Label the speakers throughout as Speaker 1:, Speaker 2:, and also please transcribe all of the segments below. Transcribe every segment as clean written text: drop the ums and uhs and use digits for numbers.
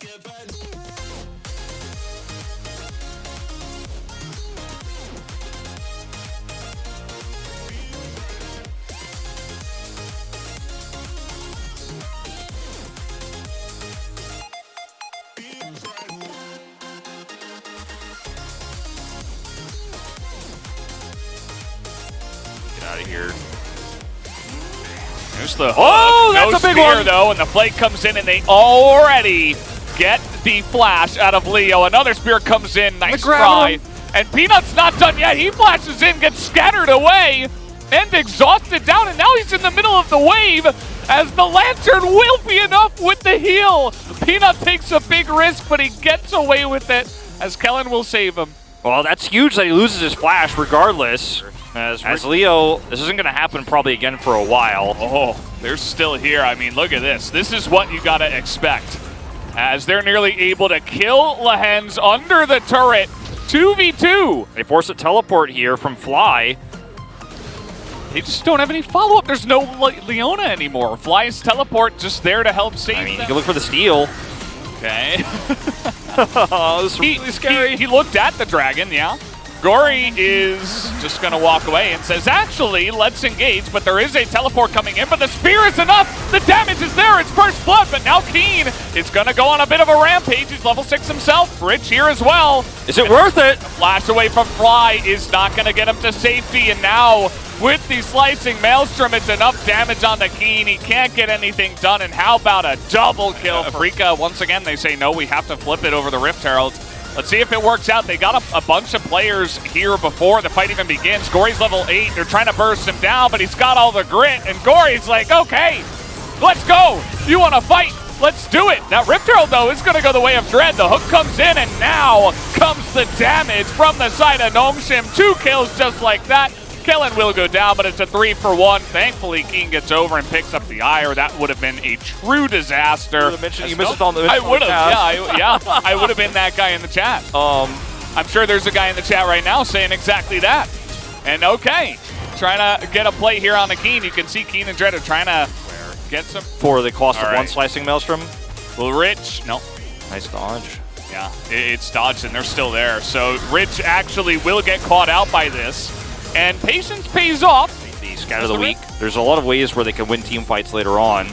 Speaker 1: Out of here.
Speaker 2: There's the
Speaker 1: oh,
Speaker 2: no
Speaker 1: that's a big
Speaker 2: spear,
Speaker 1: one
Speaker 2: though, and the flake comes in, and they already get the flash out of Leo. Another spear comes in, nice try, and Peanut's not done yet. He flashes in, gets scattered away, and exhausted down, and now he's in the middle of the wave as the lantern will be enough with the heal. Peanut takes a big risk, but he gets away with it as Kellen will save him.
Speaker 1: Well, that's huge that he loses his flash regardless. As Leo, this isn't going to happen probably again for a while.
Speaker 2: Oh, they're still here. I mean, look at this. This is what you got to expect. As they're nearly able to kill Lehens under the turret. 2v2.
Speaker 1: They force a teleport here from Fly.
Speaker 2: They just don't have any follow-up. There's no Leona anymore. Fly's teleport just there to help save them.
Speaker 1: You can look for the steal.
Speaker 2: Okay.
Speaker 1: Oh, this is really scary.
Speaker 2: He looked at the dragon, yeah. Gory is just going to walk away and says, actually, let's engage, but there is a teleport coming in, but the spear is enough. The damage is there. It's first blood, but now Keen is going to go on a bit of a rampage. He's level 6 himself. Rich here as well.
Speaker 1: Is it worth it?
Speaker 2: Flash away from Fly is not going to get him to safety, and now with the slicing Maelstrom, it's enough damage on the Keen. He can't get anything done, and how about a double kill? Afrika, once again, they say, no, we have to flip it over the Rift Herald. Let's see if it works out. They got a bunch of players here before the fight even begins. Gory's level 8. They're trying to burst him down, but he's got all the grit. And Gory's like, okay, let's go. You want to fight? Let's do it. That Rift Herald, though, is going to go the way of Dread. The hook comes in, and now comes the damage from the side of Gnomeshim. 2 kills just like that. Kellen will go down, but it's a 3-for-1. Thankfully, Keen gets over and picks up the ire. That would have been a true disaster.
Speaker 1: You missed it on the
Speaker 2: I would have, I would have been that guy in the chat. I'm sure there's a guy in the chat right now saying exactly that. And okay, trying to get a play here on the Keen. You can see Keen and Dread are trying to get some.
Speaker 1: For the cost of 1 slicing Maelstrom.
Speaker 2: Well, Rich, no.
Speaker 1: Nice dodge.
Speaker 2: Yeah, it's dodged and they're still there. So Rich actually will get caught out by this. And patience pays off.
Speaker 1: The scout of the week. There's a lot of ways where they can win team fights later on.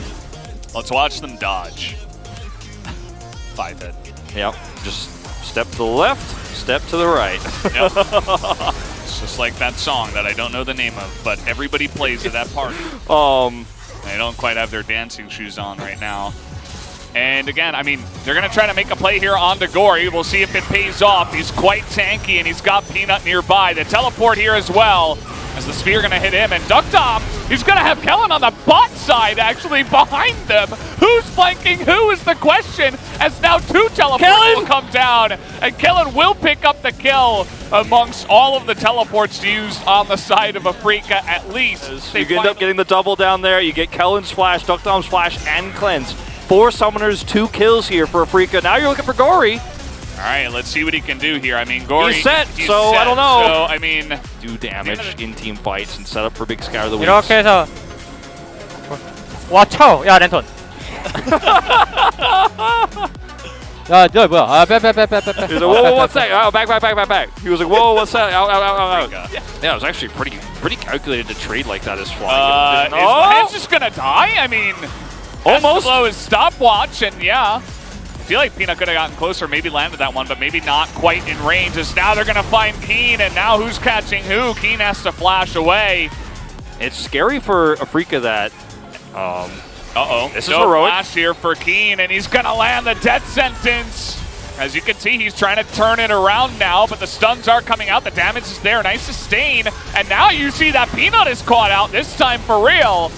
Speaker 2: Let's watch them dodge. 5-hit.
Speaker 1: Yep. Just step to the left, step to the right.
Speaker 2: Yep. It's just like that song that I don't know the name of, but everybody plays at that party. They don't quite have their dancing shoes on right now. And again, I mean, they're going to try to make a play here on to Gory. We'll see if it pays off. He's quite tanky, and he's got Peanut nearby. The teleport here as well, as the spear going to hit him. And Deokdam, he's going to have Kellen on the bot side, actually, behind them. Who's flanking who is the question, as now 2 teleports will come down. And Kellen will pick up the kill amongst all of the teleports used on the side of Afrika, at least.
Speaker 1: You end up getting the double down there. You get Kellen's flash, Deokdam's flash, and Cleanse. 4 summoners, 2 kills here for Afrika. Now you're looking for Gory.
Speaker 2: All right, let's see what he can do here. I mean, Gory.
Speaker 1: He's set, so I don't know.
Speaker 2: So, I mean,
Speaker 1: do damage in team fights and set up for big scout of the week.
Speaker 3: 이렇게 해서 와쳐! 야, 랜턴. 야, 너 뭐야? 아, 빼.
Speaker 1: He was like, whoa, what's that? Oh, back. He was like, whoa, what's that? Out. Yeah, it was actually pretty calculated to trade like that as Fly.
Speaker 2: His head's just gonna die? I mean, almost. Blow his stopwatch, and yeah. I feel like Peanut could have gotten closer, maybe landed that one, but maybe not quite in range, as now they're gonna find Keen, and now who's catching who? Keen has to flash away.
Speaker 1: It's scary for Afrika that, this is heroic.
Speaker 2: Flash here for Keen, and he's gonna land the death sentence. As you can see, he's trying to turn it around now, but the stuns are coming out, the damage is there, nice sustain, and now you see that Peanut is caught out, this time for real.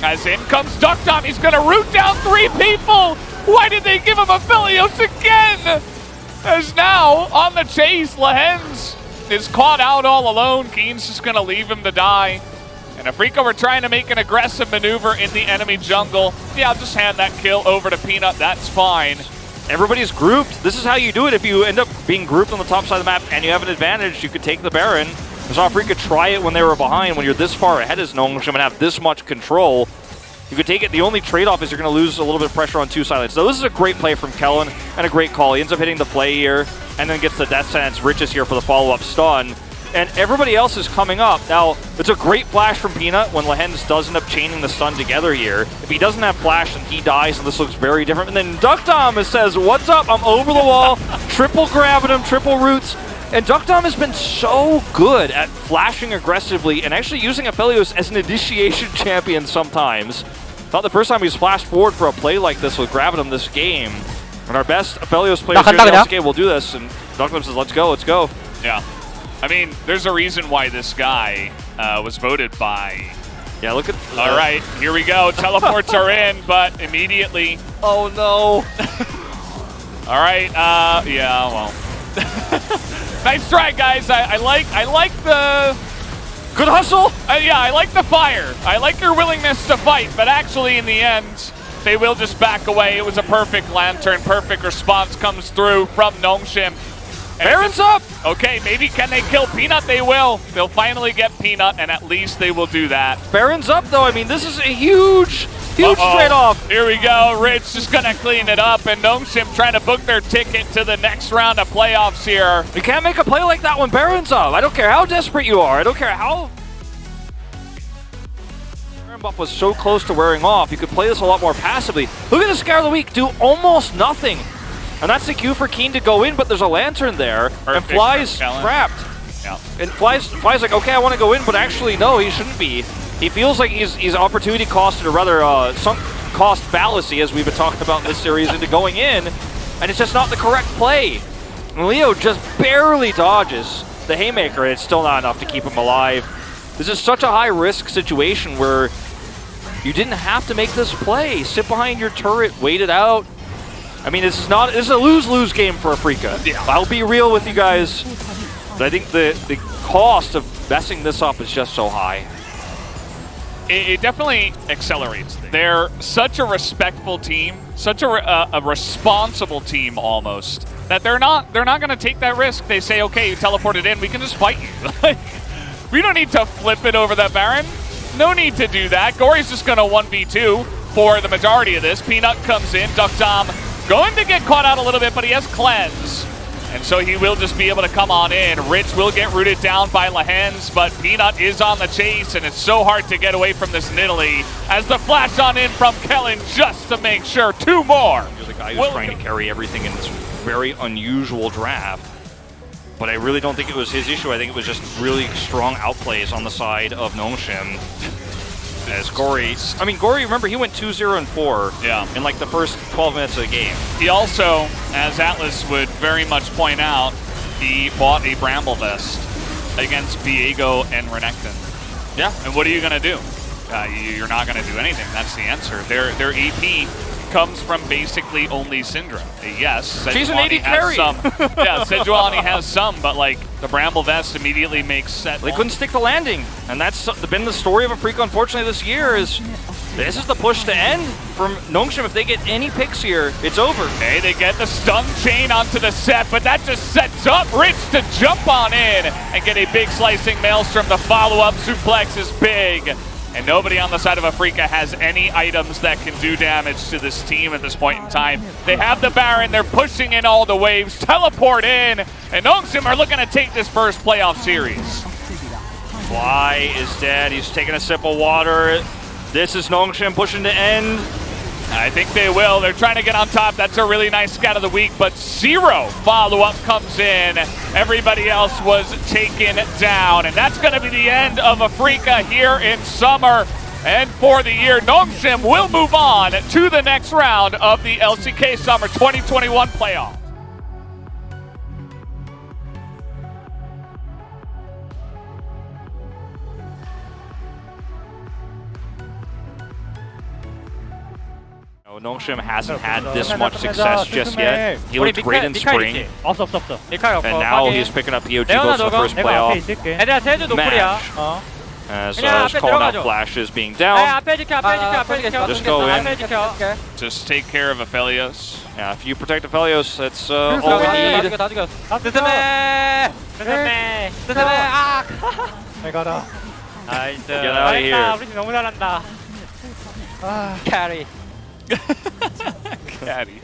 Speaker 2: As in comes Deokdam, he's gonna root down 3 people! Why did they give him a Philios again? As now, on the chase, Lehens is caught out all alone. Keen's just gonna leave him to die. And Afrika were trying to make an aggressive maneuver in the enemy jungle. Yeah, I'll just hand that kill over to Peanut, that's fine.
Speaker 1: Everybody's grouped. This is how you do it. If you end up being grouped on the top side of the map and you have an advantage, you could take the Baron. I saw Afrika try it when they were behind. When you're this far ahead as Gnomeshim and have this much control, you could take it. The only trade-off is you're going to lose a little bit of pressure on 2 sidelines. So this is a great play from Kellen and a great call. He ends up hitting the flay here and then gets the death sentence. Rich is here for the follow-up stun. And everybody else is coming up. Now, it's a great flash from Peanut when Lehens does end up chaining the stun together here. If he doesn't have flash, then he dies, and this looks very different. And then Deokdam says, what's up? I'm over the wall. Triple grabbing him, triple roots. And Deokdam has been so good at flashing aggressively and actually using Aphelios as an initiation champion sometimes. Thought the first time he's flashed forward for a play like this with Gravitum this game. And our best Aphelios players here in the LCK will do this. And Deokdam says, let's go, let's go.
Speaker 2: Yeah. I mean, there's a reason why this guy was voted by.
Speaker 1: Yeah, look at...
Speaker 2: All right, here we go. Teleports are in, but immediately...
Speaker 1: Oh, no.
Speaker 2: All right, yeah, well... Nice try, guys. I like the...
Speaker 1: Good hustle.
Speaker 2: Yeah, I like the fire. I like your willingness to fight, but actually, in the end, they will just back away. It was a perfect lantern. Perfect response comes through from Nongshim.
Speaker 1: Baron's up!
Speaker 2: Okay, maybe can they kill Peanut? They will. They'll finally get Peanut, and at least they will do that.
Speaker 1: Baron's up, though. I mean, this is a huge trade-off.
Speaker 2: Here we go. Rich just going to clean it up, and Nongshim trying to book their ticket to the next round of playoffs here.
Speaker 1: You can't make a play like that when Baron's up. I don't care how desperate you are. I don't care how... Baron buff was so close to wearing off. You could play this a lot more passively. Look at the Scare of the Week. Do almost nothing. And that's the cue for Keen to go in, but there's a lantern there, and Fly's trapped.
Speaker 2: Yeah.
Speaker 1: And Fly's like, okay, I want to go in, but actually, no, he shouldn't be. He feels like he's opportunity costed, or rather, sunk cost fallacy, as we've been talking about in this series, into going in, and it's just not the correct play. And Leo just barely dodges the haymaker, and it's still not enough to keep him alive. This is such a high-risk situation where you didn't have to make this play. Sit behind your turret, wait it out. I mean, this is a lose-lose game for Afrika. Yeah. I'll be real with you guys. But I think the cost of messing this up is just so high.
Speaker 2: It definitely accelerates things. They're such a respectful team, such a responsible team almost, that they're not going to take that risk. They say, okay, you teleported in, we can just fight you. We don't need to flip it over that Baron. No need to do that. Gory's just going to 1v2 for the majority of this. Peanut comes in, Deokdam going to get caught out a little bit, but he has Cleanse. And so he will just be able to come on in. Rich will get rooted down by Lehens, but Peanut is on the chase, and it's so hard to get away from this Nidalee. As the flash on in from Kellen just to make sure. 2 more.
Speaker 1: You're the guy who's trying to carry everything in this very unusual draft. But I really don't think it was his issue. I think it was just really strong outplays on the side of Nongshim. As Gory, remember, he went 2-0-4 in like the first 12 minutes of the game.
Speaker 2: He also, as Atlas would very much point out, he bought a Bramble Vest against Viego and Renekton.
Speaker 1: Yeah.
Speaker 2: And what are you going to do? You're not going to do anything. That's the answer. Their AP comes from basically only Syndra. Yes,
Speaker 1: she's an AD carry.
Speaker 2: Yeah, Sejuani has some, but like the Bramble Vest immediately makes set.
Speaker 1: They couldn't stick the landing, and that's been the story of Afrika, unfortunately, this year. This is the push to end from Nongshim. If they get any picks here, it's over.
Speaker 2: Hey, they get the stun chain onto the set, but that just sets up Rich to jump on in and get a big slicing maelstrom. The follow-up suplex is big. And nobody on the side of Afrika has any items that can do damage to this team at this point in time. They have the Baron, they're pushing in all the waves, teleport in, and Nongshim are looking to take this first playoff series.
Speaker 1: Fly is dead, he's taking a sip of water. This is Nongshim pushing to end.
Speaker 2: I think they will. They're trying to get on top. That's a really nice scat of the week, but 0 follow-up comes in. Everybody else was taken down, and that's going to be the end of Afrika here in summer. And for the year, Nongshim will move on to the next round of the LCK Summer 2021 playoff.
Speaker 1: Nongshim hasn't had this much success just yet. He looked great in spring, and now he's picking up the OG votes for the first playoff match. So I was calling out flashes being down. Just go in.
Speaker 2: Just take care of Aphelios.
Speaker 1: Yeah, if you protect Aphelios, that's all we need. Get out of here.
Speaker 3: carry。Caddy.